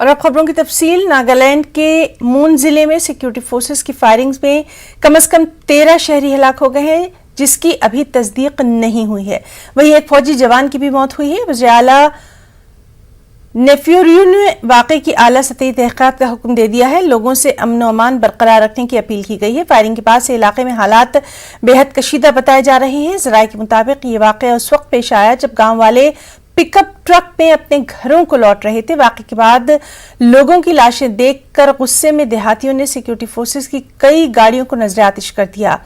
और अब खबरों की तफसील। नागालैंड के मून जिले में सिक्योरिटी फोर्सेस की फायरिंग में कम से कम 13 शहरी हलाक हो गए हैं, जिसकी अभी तस्दीक नहीं हुई है। वहीं एक फौजी जवान की भी मौत हुई है। वज़ीर आला नेफ्यूरियो ने वाक़े की आला सतही तहक़ीक़ात का हुक्म दे दिया है। लोगों से अमन व अमान बरकरार रखने की अपील की गई है। फायरिंग के बाद से इलाके में हालात बेहद कशीदा बताए जा रहे हैं। ज़राए के मुताबिक ये वाक़या उस वक्त पेश आया जब गांव वाले पिकअप ट्रक में अपने घरों को लौट रहे थे। वाक़े के बाद लोगों की लाशें देखकर गुस्से में देहातियों ने सिक्योरिटी फोर्सेस की कई गाड़ियों को नजर आतिश कर दिया।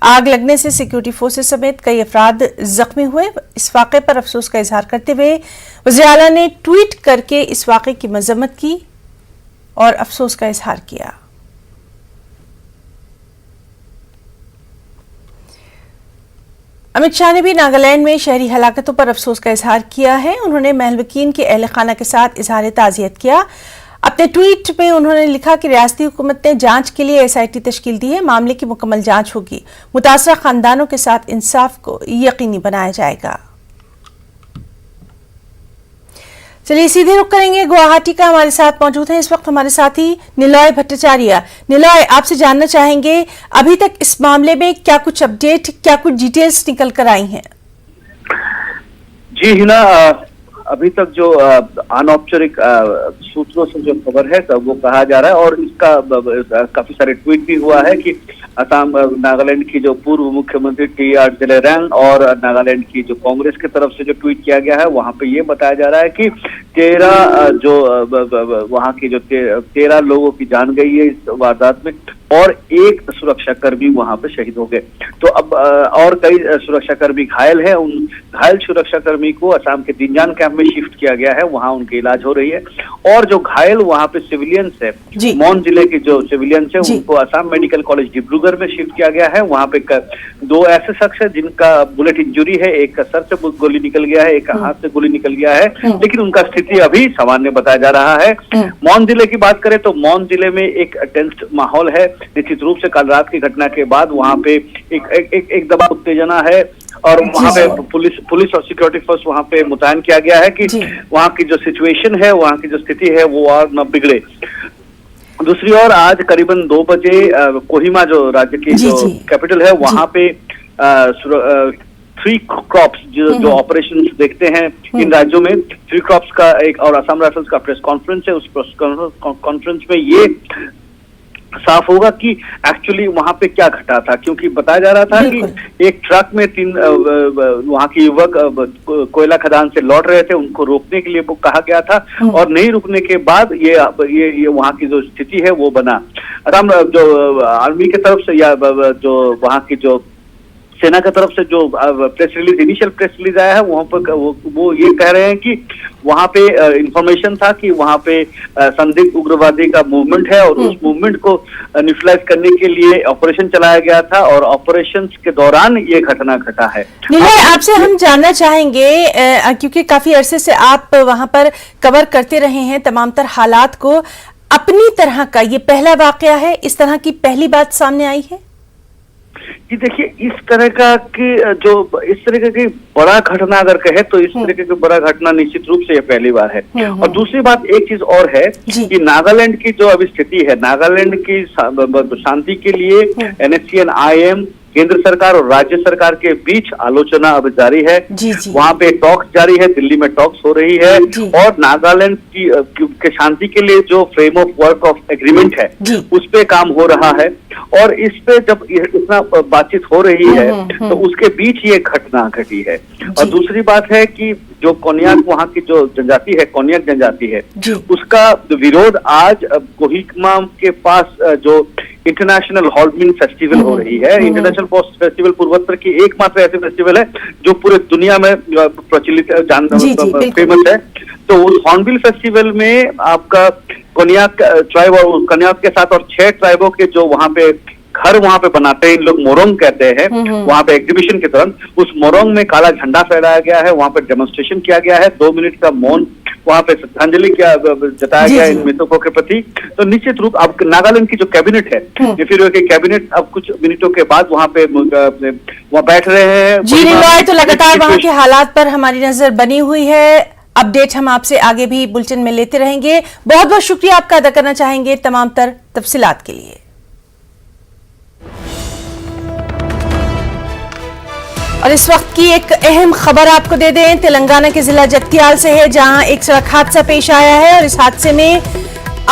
आग लगने से सिक्योरिटी फोर्सेस समेत कई अफराद जख्मी हुए। इस वाक़े पर अफसोस का इजहार करते हुए वज़ीर आला ने ट्वीट करके इस वाक़े की मजम्मत की और अफसोस का इजहार किया। अमित शाह ने भी नागालैंड में शहरी हलाकतों पर अफसोस का इजहार किया है। उन्होंने महल वकील के अहल खाना के साथ इजहार ताज़ियत किया। अपने ट्वीट में उन्होंने लिखा कि रियासती हुकूमत ने जांच के लिए SIT तश्कील दी है। मामले की मुकम्मल जांच होगी। मुतासरा खानदानों के साथ इंसाफ को यकीनी बनाया जाएगा। चलिए सीधे रुख करेंगे गुवाहाटी का। हमारे साथ मौजूद हैं इस वक्त हमारे साथी निलॉय भट्टाचार्य। निलॉय, आपसे जानना चाहेंगे अभी तक इस मामले में क्या कुछ अपडेट, क्या कुछ डिटेल्स निकल कर आई हैं? जी हिना, अभी तक जो अनौपचारिक सूत्रों से जो खबर है वो कहा जा रहा है और इसका काफी सारे ट्वीट भी हुआ है कि असम नागालैंड की जो पूर्व मुख्यमंत्री TR जलेरैंग और नागालैंड की जो कांग्रेस की तरफ से जो ट्वीट किया गया है वहां पे ये बताया जा रहा है कि 13 जो वहां की जो 13 लोगों की जान गई है इस वारदात में और एक सुरक्षाकर्मी वहां पे शहीद हो गए। तो अब और कई सुरक्षाकर्मी घायल है। उन घायल सुरक्षाकर्मी को असम के दिनजान कैंप में शिफ्ट किया गया है, वहां उनकी इलाज हो रही है। और जो घायल वहां पे सिविलियंस है, मौन जिले के जो सिविलियंस है उनको असम मेडिकल कॉलेज डिब्रूगढ़ में शिफ्ट किया गया है। वहां पे 2 ऐसे शख्स है जिनका बुलेट इंजरी है, एक का सर से गोली निकल गया है, एक का हाथ से गोली निकल गया है, लेकिन उनका स्थिति अभी सामान्य बताया जा रहा है। मौन जिले की बात करें तो मौन जिले में एक टेंस्ड माहौल है। निश्चित रूप से कल रात की घटना के बाद वहां पे एक दबा उत्तेजना है और वहां पे पुलिस और सिक्योरिटी फोर्स वहां पे मुतयन किया गया है कि वहां की जो सिचुएशन है, वहां की जो स्थिति है वो और न बिगड़े। दूसरी ओर आज करीबन 2 बजे कोहिमा जो राज्य की जो कैपिटल है वहां पे 3 क्रॉप्स जो ऑपरेशन देखते हैं इन राज्यों में, 3 क्रॉप्स का एक और असम राइफल्स का प्रेस कॉन्फ्रेंस है। उस प्रेस कॉन्फ्रेंस में ये साफ होगा कि एक्चुअली वहां पे क्या घटा था, क्योंकि बताया जा रहा था कि एक ट्रक में 3 वहां के युवक कोयला खदान से लौट रहे थे, उनको रोकने के लिए वो कहा गया था और नहीं रुकने के बाद ये वहां की जो स्थिति है वो बना। असम जो आर्मी की तरफ से या जो वहां की जो सेना की तरफ से जो press release, initial press release आया है वहां पर वो ये कह रहे हैं कि वहां पे इंफॉर्मेशन था कि वहां पे संदिग्ध उग्रवादी का मूवमेंट है और उस मूवमेंट को न्यूट्रलाइज करने के लिए ऑपरेशन चलाया गया था और ऑपरेशन के दौरान ये घटना घटा है। आपसे हम जानना चाहेंगे क्योंकि काफी अरसे से आप वहां पर कवर करते रहे हैं तमाम तर हालात को, अपनी तरह का ये पहला वाकया है, इस तरह की पहली बात सामने आई है? जी देखिए, इस तरह का कि जो इस तरह की बड़ा घटना अगर कहे तो इस तरह की बड़ा घटना निश्चित रूप से ये पहली बार है। और दूसरी बात एक चीज और है कि नागालैंड की जो अभी स्थिति है, नागालैंड की शांति के लिए NSC and IM केंद्र सरकार और राज्य सरकार के बीच आलोचना अब जारी है। वहां पे टॉक्स जारी है, दिल्ली में टॉक्स हो रही है और नागालैंड की शांति के लिए जो frame of work of agreement है उस पे काम हो रहा है। और इस पे जब इतना बातचीत हो रही है तो उसके बीच ये घटना घटी है। और दूसरी बात है कि जो कोन्याक वहाँ की जो जनजाति है, कोन्याक जनजाति है, उसका विरोध आज कोहिमा के पास जो इंटरनेशनल हॉर्नबिल फेस्टिवल हो रही है। इंटरनेशनल फेस्टिवल पूर्वोत्तर की एकमात्र ऐसी फेस्टिवल है जो पूरे दुनिया में प्रचलित फेमस है। तो उस हॉर्नबिल फेस्टिवल में आपका कोन्याक ट्राइब और कोन्याक के साथ और 6 ट्राइबों के जो वहां पे घर वहां पे बनाते हैं, इन लोग मोरोंग कहते हैं, वहां पे एग्जीबिशन के दौरान उस मोरोंग में काला झंडा फहराया गया है, वहां पे डेमोन्स्ट्रेशन किया गया है, 2 मिनट का मौन वहां पे श्रद्धांजलि जताया गया इन मृतकों के प्रति। तो निश्चित रूप अब नागालैंड की जो कैबिनेट है, फिर कैबिनेट अब कुछ मिनटों के बाद वहां पे वहां बैठ रहे हैं। जी निलॉय, तो लगातार वहां के हालात पर हमारी नजर बनी हुई है। अपडेट हम आपसे आगे भी बुलेटिन में लेते रहेंगे। बहुत बहुत शुक्रिया आपका अदा करना चाहेंगे तमाम तर तफसीलात के लिए। और इस वक्त की एक अहम खबर आपको दे दें, तेलंगाना के जिला जगतियाल से है, जहां एक सड़क हादसा पेश आया है और इस हादसे में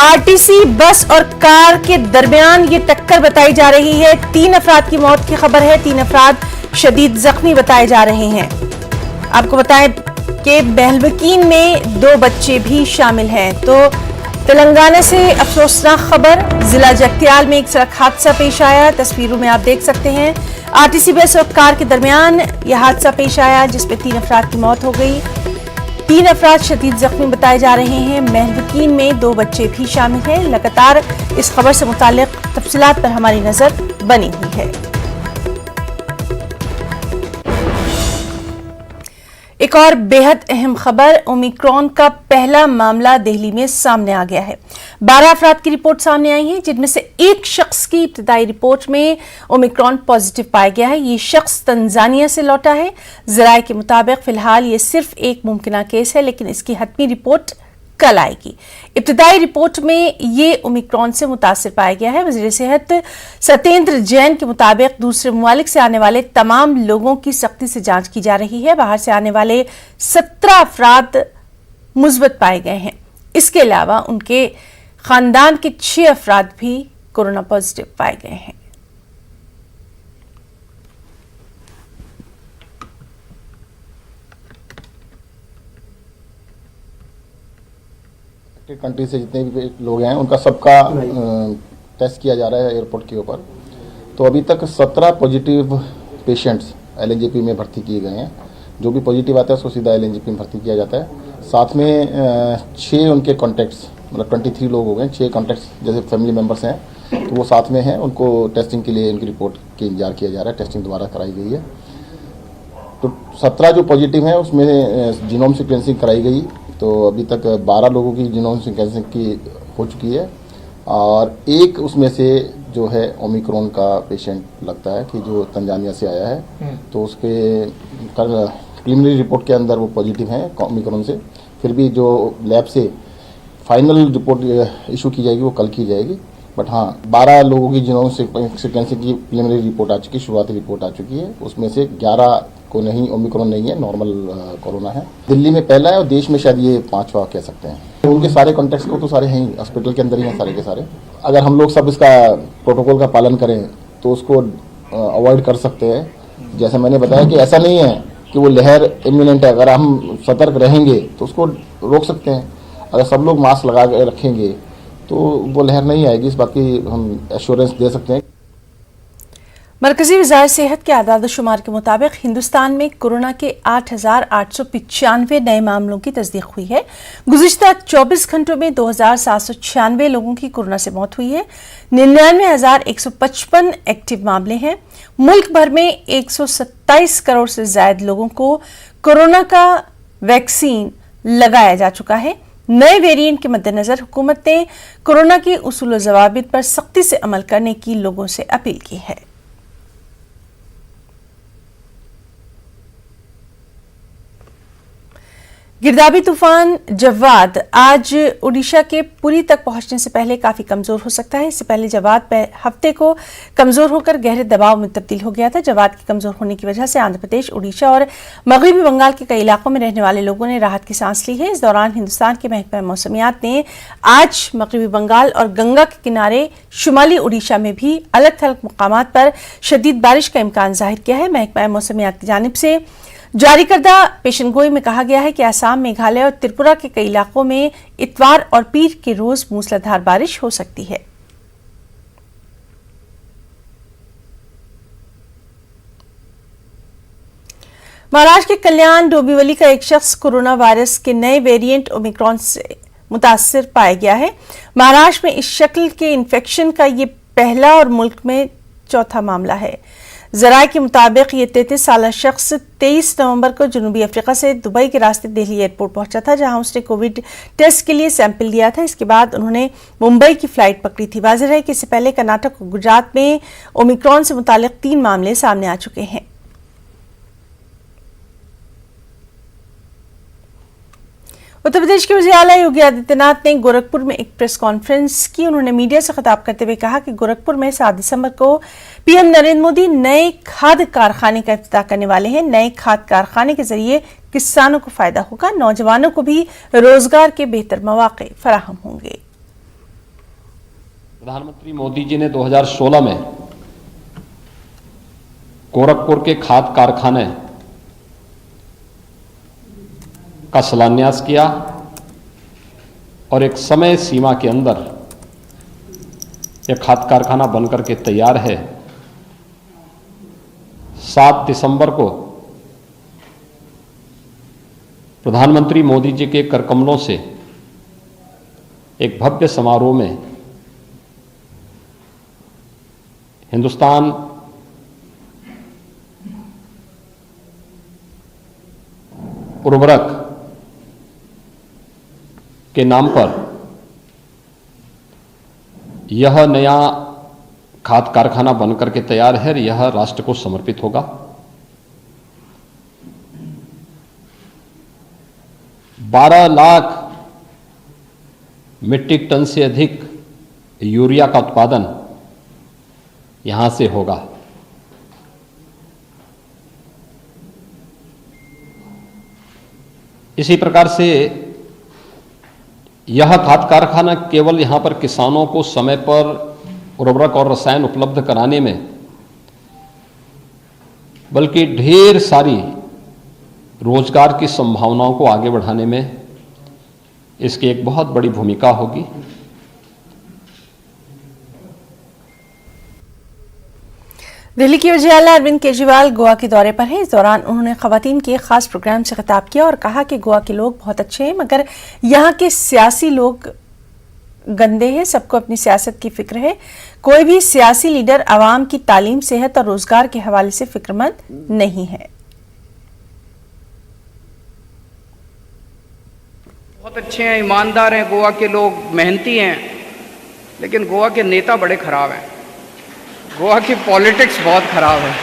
आरटीसी बस और कार के दरमियान ये टक्कर बताई जा रही है। 3 अफराद की मौत की खबर है, 3 अफराद शदीद जख्मी बताए जा रहे हैं। आपको बताएं कि बहलवकीन में 2 बच्चे भी शामिल हैं। तो तेलंगाना से अफसोसनाक खबर, जिला जगतियाल में एक सड़क हादसा पेश आया। तस्वीरों में आप देख सकते हैं आरटीसी बस और कार के दरमियान यह हादसा पेश आया, जिसमें 3 अफराद की मौत हो गई, 3 अफराद शदीद जख्मी बताए जा रहे हैं। महलवकीन में 2 बच्चे भी शामिल हैं। लगातार इस खबर से मुताल्लिक तफसीलात पर हमारी नजर बनी हुई है। एक और बेहद अहम खबर, ओमिक्रॉन का पहला मामला दिल्ली में सामने आ गया है। 12 अफराद की रिपोर्ट सामने आई है, जिनमें से एक शख्स की इब्तिदाई रिपोर्ट में ओमिक्रॉन पॉजिटिव पाया गया है। ये शख्स तंजानिया से लौटा है। जराये के मुताबिक फिलहाल ये सिर्फ एक मुमकिना केस है, लेकिन इसकी हतमी रिपोर्ट कल आएगी। इब्तिदाई रिपोर्ट में ये ओमिक्रॉन से मुतासिर पाया गया है। वज़ीर सेहत सत्येंद्र जैन के मुताबिक दूसरे ममालिक से आने वाले तमाम लोगों की सख्ती से जांच की जा रही है। बाहर से आने वाले 17 अफराद मुस्बत पाए गए हैं। इसके अलावा उनके खानदान के 6 अफराद भी कोरोना पॉजिटिव पाए गए हैं। कंट्री से जितने भी लोग हैं उनका सबका टेस्ट किया जा रहा है एयरपोर्ट के ऊपर। तो अभी तक 17 पॉजिटिव पेशेंट्स एलएनजेपी में भर्ती किए गए हैं। जो भी पॉजिटिव आता है उसको सीधा एलएनजेपी में भर्ती किया जाता है। साथ में 6 उनके कॉन्टैक्ट्स, मतलब 23 लोग हो गए, 6 कॉन्टैक्ट्स जैसे फैमिली मेम्बर्स हैं तो वो साथ में हैं। उनको टेस्टिंग के लिए उनकी रिपोर्ट के इंतजार किया जा रहा है। टेस्टिंग दोबारा कराई गई है। तो 17 जो पॉजिटिव हैं उसमें जीनोम सीक्वेंसिंग कराई गई। तो अभी तक 12 लोगों की जीनोम सीक्वेंसिंग की हो चुकी है और एक उसमें से जो है ओमिक्रॉन का पेशेंट लगता है कि जो तंजानिया से आया है। तो उसके प्रीलिमिनरी रिपोर्ट के अंदर वो पॉजिटिव हैं ओमिक्रॉन से। फिर भी जो लैब से फाइनल रिपोर्ट इशू की जाएगी वो कल की जाएगी। बट हाँ, 12 लोगों की जीनोम सीक्वेंसिंग की प्रीलिमिनरी रिपोर्ट आ चुकी है, शुरुआती रिपोर्ट आ चुकी है। उसमें से 11 को नहीं, ओमिक्रॉन नहीं है, नॉर्मल कोरोना है। दिल्ली में पहला है और देश में शायद ये 5वां कह सकते हैं। उनके सारे कॉन्टैक्ट्स को तो सारे हैं ही, हॉस्पिटल के अंदर ही हैं सारे के सारे। अगर हम लोग सब इसका प्रोटोकॉल का पालन करें तो उसको अवॉइड कर सकते हैं। जैसे मैंने बताया कि ऐसा नहीं है कि वो लहर इम्यूनेंट है। अगर हम सतर्क रहेंगे तो उसको रोक सकते हैं। अगर सब लोग मास्क लगा के रखेंगे तो वो लहर नहीं आएगी, इस बात की हम एश्योरेंस दे सकते हैं। मरकजी वज़ारत सेहत के आदाद शुमार के मुताबिक हिंदुस्तान में कोरोना के 8,895 नए मामलों की तस्दीक हुई है। गुज़िश्ता 24 घंटों में 2,796 लोगों की कोरोना से मौत हुई है। 99,155 एक्टिव मामले हैं। मुल्क भर में 127 करोड़ से ज्यादा लोगों को कोरोना का वैक्सीन लगाया जा चुका है। नए वेरिएंट के मद्देनजर हुकूमत ने कोरोना के उसूल ज़वाबित पर सख्ती से अमल करने की लोगों से अपील की है। गिरदाबी तूफान जवाद आज ओडिशा के पुरी तक पहुंचने से पहले काफी कमजोर हो सकता है। इससे पहले जवाद हफ्ते को कमजोर होकर गहरे दबाव में तब्दील हो गया था। जवाद के कमजोर होने की वजह से आंध्र प्रदेश, ओडिशा और मगरबी बंगाल के कई इलाकों में रहने वाले लोगों ने राहत की सांस ली है। इस दौरान हिंदुस्तान के महकमा मौसमियात ने आज मगरबी बंगाल और गंगा के किनारे शुमाली ओडिशा में भी अलग थलग मुकामात पर शदीद बारिश का इम्कान जाहिर किया है। महकमा मौसमियात की जानिब से जारी करदा पेशनगोई में कहा गया है कि असम, मेघालय और त्रिपुरा के कई इलाकों में इतवार और पीर के रोज मूसलाधार बारिश हो सकती है। महाराष्ट्र के कल्याण डोंबिवली का एक शख्स कोरोना वायरस के नए वेरिएंट ओमिक्रॉन से मुतासिर पाया गया है। महाराष्ट्र में इस शक्ल के इन्फेक्शन का ये पहला और मुल्क में चौथा मामला है। जराये के मुताबिक ये 33 साल शख्स 23 नवंबर को जनूबी अफ्रीका से दुबई के रास्ते दिल्ली एयरपोर्ट पहुंचा था, जहां उसने कोविड टेस्ट के लिए सैंपल लिया था। इसके बाद उन्होंने मुंबई की फ्लाइट पकड़ी थी। वाज़ेह है कि इससे पहले कर्नाटक और गुजरात में ओमिक्रॉन से मुतालिक 3 मामले सामने आ चुके हैं। उत्तर प्रदेश के वज़ीर आला योगी आदित्यनाथ ने गोरखपुर में एक प्रेस कॉन्फ्रेंस की। उन्होंने मीडिया से खिताब करते हुए कहा कि गोरखपुर में 7 दिसंबर को पीएम नरेंद्र मोदी नए खाद कारखाने का इफ्तिताह करने वाले हैं। नए खाद कारखाने के जरिए किसानों को फायदा होगा, नौजवानों को भी रोजगार के बेहतर मौके फराहम होंगे। प्रधानमंत्री मोदी जी ने 2016 में गोरखपुर के खाद कारखाने का शिलान्यास किया और एक समय सीमा के अंदर यह खाद कारखाना बनकर के तैयार है। 7 दिसंबर को प्रधानमंत्री मोदी जी के करकमलों से एक भव्य समारोह में हिंदुस्तान उर्वरक के नाम पर यह नया खाद कारखाना बनकर के तैयार है। यह राष्ट्र को समर्पित होगा। 12 लाख मीट्रिक टन से अधिक यूरिया का उत्पादन यहां से होगा। इसी प्रकार से यह खाद कारखाना केवल यहां पर किसानों को समय पर उर्वरक और रसायन उपलब्ध कराने में, बल्कि ढेर सारी रोजगार की संभावनाओं को आगे बढ़ाने में इसकी एक बहुत बड़ी भूमिका होगी। दिल्ली के वज़ीर आला अरविंद केजरीवाल गोवा के दौरे पर हैं। इस दौरान उन्होंने खवातीन के एक खास प्रोग्राम से खिताब किया और कहा कि गोवा के लोग बहुत अच्छे हैं, मगर यहाँ के सियासी लोग गंदे हैं। सबको अपनी सियासत की फिक्र है। कोई भी सियासी लीडर आवाम की तालीम, सेहत और रोजगार के हवाले से फिक्रमंद नहीं है। बहुत अच्छे हैं, ईमानदार हैं, गोवा के लोग मेहनती हैं, लेकिन गोवा के नेता बड़े खराब हैं। गोवा की पॉलिटिक्स बहुत खराब है।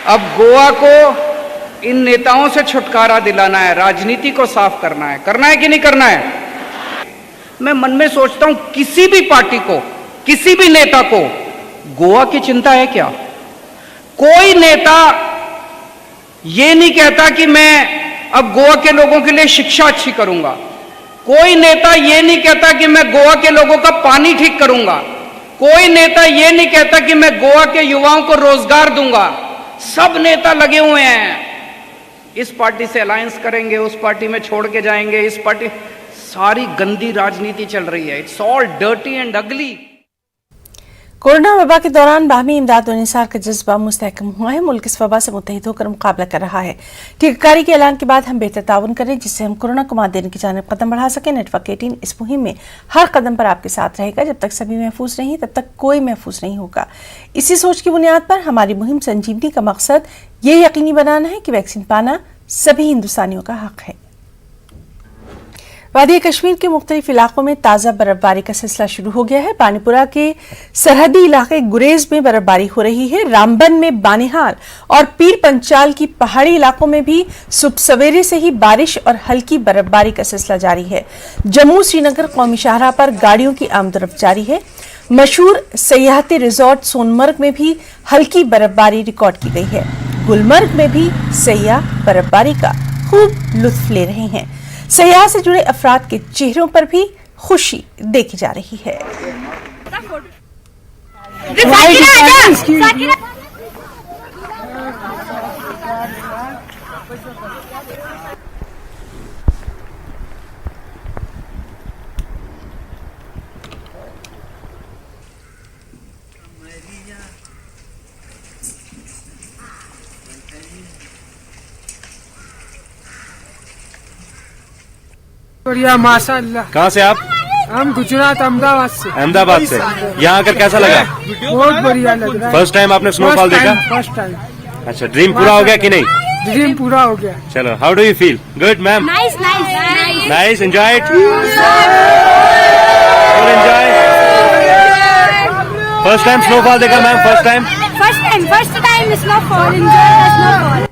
अब गोवा को इन नेताओं से छुटकारा दिलाना है, राजनीति को साफ करना है कि नहीं करना है? मैं मन में सोचता हूं किसी भी पार्टी को, किसी भी नेता को गोवा की चिंता है क्या? कोई नेता ये नहीं कहता कि मैं अब गोवा के लोगों के लिए शिक्षा अच्छी करूंगा। कोई नेता ये नहीं कहता कि मैं गोवा के लोगों का पानी ठीक करूंगा। कोई नेता ये नहीं कहता कि मैं गोवा के युवाओं को रोजगार दूंगा। सब नेता लगे हुए हैं, इस पार्टी से अलायंस करेंगे, उस पार्टी में छोड़ के जाएंगे, इस पार्टी, सारी गंदी राजनीति चल रही है। इट्स ऑल डर्टी एंड अगली। कोरोना वबा के दौरान बाहमी इमदाद और इंसार का जज्बा मुस्तहकम हुआ है। मुल्क इस वबा से मुत्तहिद होकर मुकाबला कर रहा है। टीकाकारी के ऐलान के बाद हम बेहतर ताउन करें, जिससे हम कोरोना को मात देने की जानिब कदम बढ़ा सकें। नेटवर्क 18 इस मुहिम में हर कदम पर आपके साथ रहेगा। जब तक सभी महफूज नहीं, तब तक कोई महफूज नहीं होगा। इसी सोच की बुनियाद पर हमारी मुहिम संजीवनी का मकसद ये यकीनी बनाना है कि वैक्सीन पाना सभी हिंदुस्तानियों का हक है। वादी कश्मीर के मुख्तलिफ इलाकों में ताज़ा बर्फबारी का सिलसिला शुरू हो गया है। बानीपुरा के सरहदी इलाके गुरेज में बर्फबारी हो रही है। रामबन में बानिहाल और पीर पंचाल की पहाड़ी इलाकों में भी सुबह सवेरे से ही बारिश और हल्की बर्फबारी का सिलसिला जारी है। जम्मू श्रीनगर कौमी शाहराह पर गाड़ियों की आमदोरफ्त जारी है। मशहूर सयाहती रिजॉर्ट सोनमर्ग में भी हल्की बर्फबारी रिकॉर्ड की गई है। गुलमर्ग में भी सयाह बर्फबारी का खूब लुत्फ ले रहे हैं। सयाह से जुड़े अफराद के चेहरों पर भी खुशी देखी जा रही है। बढ़िया माशाअल्लाह। कहाँ से आप? हम गुजरात अहमदाबाद से। अहमदाबाद से। यहाँ आकर कैसा लगा? बहुत बढ़िया लग रहा है। फर्स्ट टाइम आपने स्नोफॉल देखा? First time. अच्छा, ड्रीम पूरा हो गया कि नहीं? ड्रीम पूरा हो गया। चलो, how do you feel? Good ma'am? Nice, enjoy it? Enjoy. First time snowfall देखा ma'am? First time snowfall, enjoy the snowfall.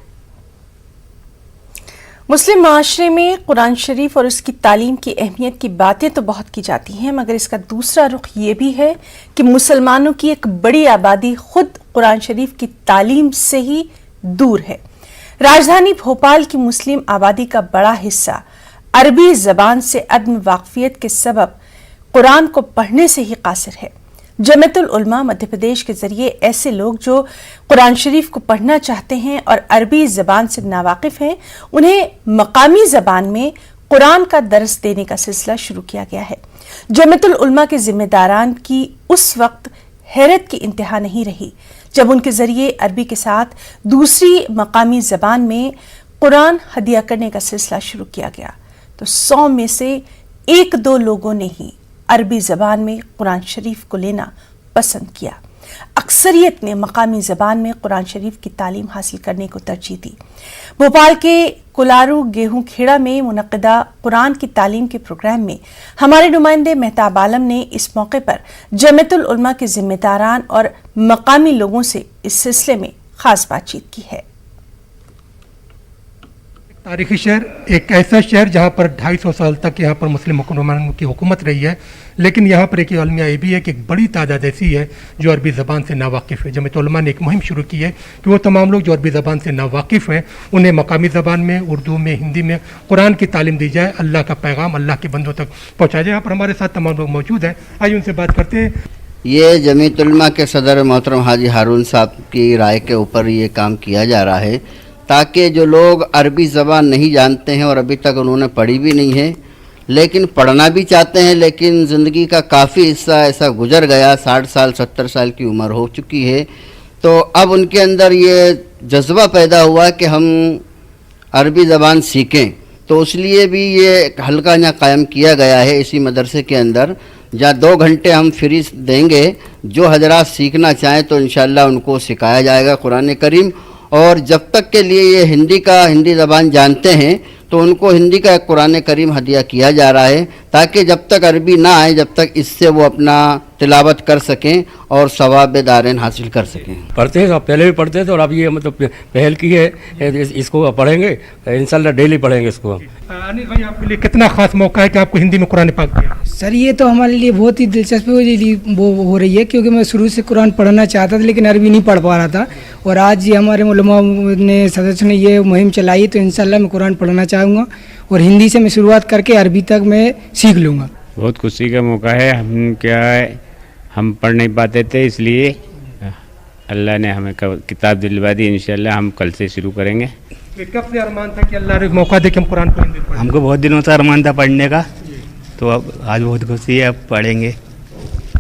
Muslim माशरे में कुरान शरीफ और उसकी तालीम की अहमियत की बातें तो बहुत की जाती हैं, मगर इसका दूसरा रुख ये भी है कि मुसलमानों की एक बड़ी आबादी खुद कुरान शरीफ की तालीम से ही दूर है। राजधानी भोपाल की मुस्लिम आबादी का बड़ा हिस्सा अरबी जबान से अदम वाकफियत के सबब कुरान को पढ़ने से ही कासिर है। जमीयतुल उलमा मध्य प्रदेश के जरिए ऐसे लोग जो कुरान शरीफ को पढ़ना चाहते हैं और अरबी जबान से नावाकिफ हैं, उन्हें मकामी जबान में कुरान का दर्स देने का सिलसिला शुरू किया गया है। जमीयतुल उलमा के जिम्मेदारान की उस वक्त हैरत की इंतहा नहीं रही जब उनके जरिए अरबी के साथ दूसरी मकामी जबान में कुरान हदिया करने का सिलसिला शुरू किया गया तो 100 में से 1-2 लोगों ने ही अरबी ज़बान में कुरान शरीफ को लेना पसंद किया। अक्सरियत ने मकामी ज़बान में कुरान शरीफ की तालीम हासिल करने को तरजीह दी। भोपाल के कुलारू गेहूं खेड़ा में मुनक़िदा कुरान की तालीम के प्रोग्राम में हमारे नुमाइंदे मेहताब आलम ने इस मौके पर जमीयतुल उलमा के जिम्मेदारान और मकामी लोगों से इस सिलसिले में खास बातचीत की है। तारीखी शहर, एक ऐसा शहर जहाँ पर 250 साल तक यहाँ पर मुस्लिम हुक्मरानों की हुकूमत रही है, लेकिन यहाँ पर एक अलमिया ये भी है कि एक बड़ी तादाद ऐसी है जो अरबी ज़बान से नावाकिफ़ है। जमीयत उलमा ने एक मुहिम शुरू की है कि वो तमाम लोग जो अरबी ज़बान से नावाकिफ़ हैं उन्हें मकामी ज़बान में, उर्दू में, हिंदी में कुरान की तालीम दी जाए, अल्लाह का पैगाम अल्लाह के बंदों तक पहुँचाया जाए। यहाँ पर हमारे साथ तमाम लोग मौजूद हैं, आइए उनसे बात करते हैं। ये जमीयत उलमा के सदर मोहतरम हाजी हारून साहब की राय के ऊपर ये काम किया जा रहा है ताकि जो लोग अरबी ज़बान नहीं जानते हैं और अभी तक उन्होंने पढ़ी भी नहीं है लेकिन पढ़ना भी चाहते हैं, लेकिन ज़िंदगी का काफ़ी हिस्सा ऐसा गुजर गया, 60 साल 70 साल की उम्र हो चुकी है, तो अब उनके अंदर ये जज्बा पैदा हुआ कि हम अरबी ज़बान सीखें। तो इसलिए भी ये हल्का यहाँ कायम किया गया है इसी मदरसे के अंदर, जहाँ 2 घंटे हम फ्री देंगे। जो हजरात सीखना चाहें तो इंशाअल्लाह उनको सिखाया जाएगा कुरान करीम। और जब तक के लिए ये हिंदी ज़बान जानते हैं तो उनको हिंदी का एक कुरान करीम हदिया किया जा रहा है ताकि जब तक अरबी ना आए जब तक इससे वो अपना तिलावत कर सकें और सवाब दारैन हासिल कर सकें। पढ़ते हैं, पहले भी पढ़ते थे और अब ये मतलब पहल की है, इसको पढ़ेंगे इंशाल्लाह, डेली पढ़ेंगे इसको। अनिल भाई, आपके लिए कितना खास मौका है कि आपको हिंदी में कुरान पाक दिया? सर ये तो हमारे लिए बहुत ही दिलचस्पी वो हो रही है, क्योंकि मैं शुरू से कुरान पढ़ना चाहता था लेकिन अरबी नहीं पढ़ पा रहा था, और आज ये हमारे उलमा ने सदस्य ने ये मुहिम चलाई तो इंशाल्लाह मैं कुरान पढ़ना चाहूँगा और हिंदी से मैं शुरुआत करके अरबी तक मैं सीख लूँगा। बहुत खुशी का मौका है। हम पढ़ नहीं पाते थे, इसलिए अल्लाह ने हमें किताब दिलवा दी। इंशाल्लाह हम कल से शुरू करेंगे। कब से अरमान था कि अल्लाह ने मौका दे कि हम कुरान पढ़ेंगे? हमको बहुत दिनों से अरमान था पढ़ने का, तो अब आज बहुत खुशी है, अब पढ़ेंगे।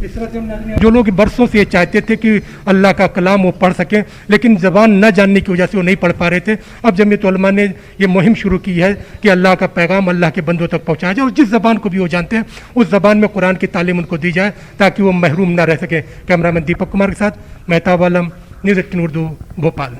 जो लोग बरसों से ये चाहते थे कि अल्लाह का कलाम वो पढ़ सकें लेकिन ज़बान न जानने की वजह से वो नहीं पढ़ पा रहे थे, अब जमीयत उलमा ने ये मुहिम शुरू की है कि अल्लाह का पैगाम अल्लाह के बंदों तक पहुँचाया जाए और जिस ज़बान को भी वो जानते हैं उस ज़बान में कुरान की तालीम उनको दी जाए ताकि वो महरूम ना रह सकें। कैमरामैन दीपक कुमार के साथ मेहताब आलम, न्यूज़ 18 उर्दू, भोपाल।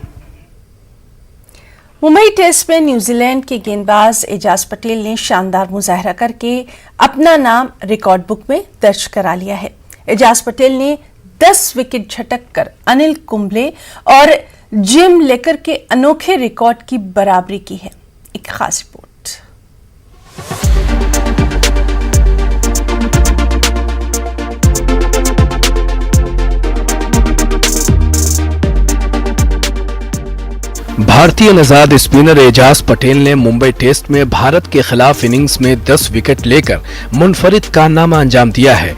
मुंबई टेस्ट में न्यूजीलैंड के गेंदबाज एजाज पटेल ने शानदार मुजाहरा करके अपना नाम रिकॉर्ड बुक में दर्ज करा लिया है। एजाज पटेल ने 10 विकेट झटक कर अनिल कुंबले और जिम लेकर के अनोखे रिकॉर्ड की बराबरी की है। एक खास रिपोर्ट। भारतीय नजाद स्पिनर एजाज पटेल ने मुंबई टेस्ट में भारत के खिलाफ इनिंग्स में 10 विकेट लेकर मुनफरिद कारनामा अंजाम दिया है।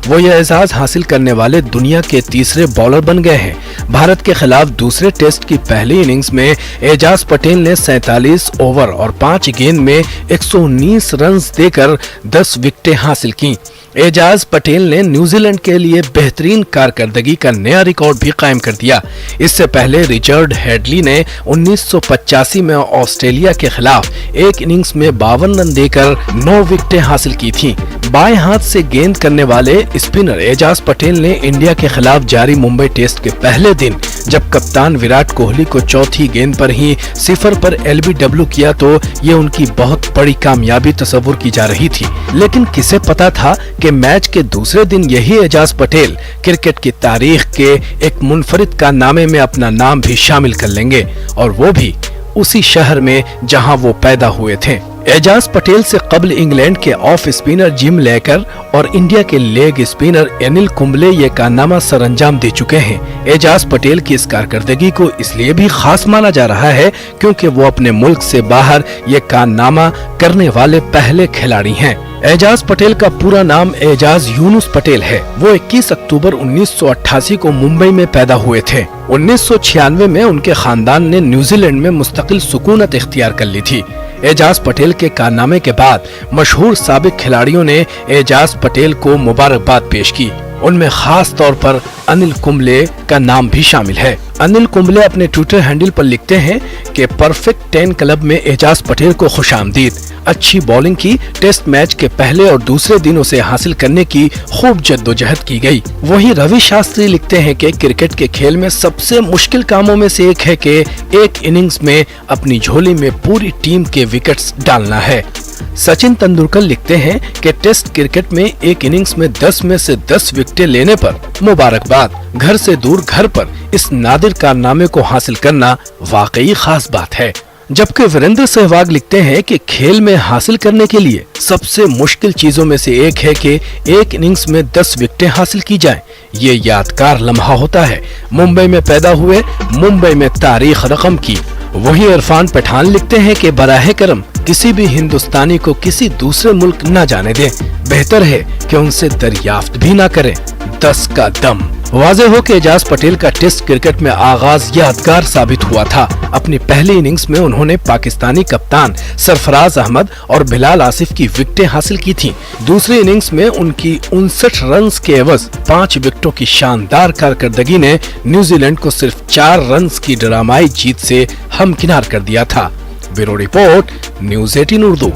वो यह एजाज हासिल करने वाले दुनिया के तीसरे बॉलर बन गए हैं। भारत के खिलाफ दूसरे टेस्ट की पहली इनिंग्स में एजाज पटेल ने 47 ओवर और 5 गेंद में 119 रन देकर 10 विकेटें हासिल की। एजाज पटेल ने न्यूजीलैंड के लिए बेहतरीन कारकर्दगी का नया रिकॉर्ड भी कायम कर दिया। इससे पहले रिचर्ड हेडली ने 1985 में ऑस्ट्रेलिया के खिलाफ एक इनिंग्स में 52 रन देकर 9 विकेटें हासिल की थीं। बाएं हाथ से गेंद करने वाले स्पिनर एजाज पटेल ने इंडिया के खिलाफ जारी मुंबई टेस्ट के पहले दिन जब कप्तान विराट कोहली को चौथी गेंद पर ही 0 पर LBW किया तो ये उनकी बहुत बड़ी कामयाबी तस्वुर की जा रही थी। लेकिन किसे पता था कि कि मैच के दूसरे दिन यही एजाज पटेल क्रिकेट की तारीख के एक मुनफरिद कारनामे में अपना नाम भी शामिल कर लेंगे, और वो भी उसी शहर में जहां वो पैदा हुए थे। एजाज पटेल से कबल इंग्लैंड के ऑफ स्पिनर जिम लेकर और इंडिया के लेग स्पिनर अनिल कुंबले ये कारनामा सरअंजाम दे चुके हैं। एजाज पटेल की इस कारकर्दगी को इसलिए भी खास माना जा रहा है क्योंकि वो अपने मुल्क से बाहर ये कारनामा करने वाले पहले खिलाड़ी हैं। एजाज पटेल का पूरा नाम एजाज यूनुस पटेल है। वो 21 अक्टूबर 1988 को मुंबई में पैदा हुए थे। 1996 में उनके खानदान ने न्यूजीलैंड में मुस्तकिल सुकूनत इख्तियार कर ली थी। एजाज पटेल के कारनामे के बाद मशहूर साबिक खिलाड़ियों ने एजाज पटेल को मुबारकबाद पेश की। उनमें खास तौर पर अनिल कुंबले का नाम भी शामिल है। अनिल कुंबले अपने ट्विटर हैंडल पर लिखते हैं कि परफेक्ट 10 क्लब में एजाज पटेल को खुशामदीद। अच्छी बॉलिंग की, टेस्ट मैच के पहले और दूसरे दिन उसे हासिल करने की खूब जद्दोजहद की गई। वहीं रवि शास्त्री लिखते हैं कि क्रिकेट के खेल में सबसे मुश्किल कामों में से एक है कि एक इनिंग्स में अपनी झोली में पूरी टीम के विकेट्स डालना है। सचिन तेंदुलकर लिखते हैं कि टेस्ट क्रिकेट में एक इनिंग्स में 10 में से 10 विकेटें लेने पर मुबारकबाद। घर से दूर घर पर इस नादिर कारनामे को हासिल करना वाकई खास बात है। जबकि वीरेंद्र सहवाग लिखते हैं कि खेल में हासिल करने के लिए सबसे मुश्किल चीजों में से एक है कि एक इनिंग्स में 10 विकेटें हासिल की जाएं। ये यादगार लम्हा होता है। मुंबई में पैदा हुए, मुंबई में तारीख रकम की। वहीं इरफान पठान लिखते हैं कि बराहे करम किसी भी हिंदुस्तानी को किसी दूसरे मुल्क न जाने दें। बेहतर है कि उनसे दरियाफ्त भी न करें। 10 का दम। वाज़ेह हो कि एजाज पटेल का टेस्ट क्रिकेट में आगाज यादगार साबित हुआ था। अपनी पहली इनिंग्स में उन्होंने पाकिस्तानी कप्तान सरफराज अहमद और बिलाल आसिफ की विकेटें हासिल की थीं। दूसरी इनिंग्स में उनकी 59 रन के एवज 5 विकेटों की शानदार कारकर्दगी ने न्यूजीलैंड को सिर्फ 4 रन की ड्रामाई जीत से हमकिनार कर दिया था। Bureau report, news 18 Urdu.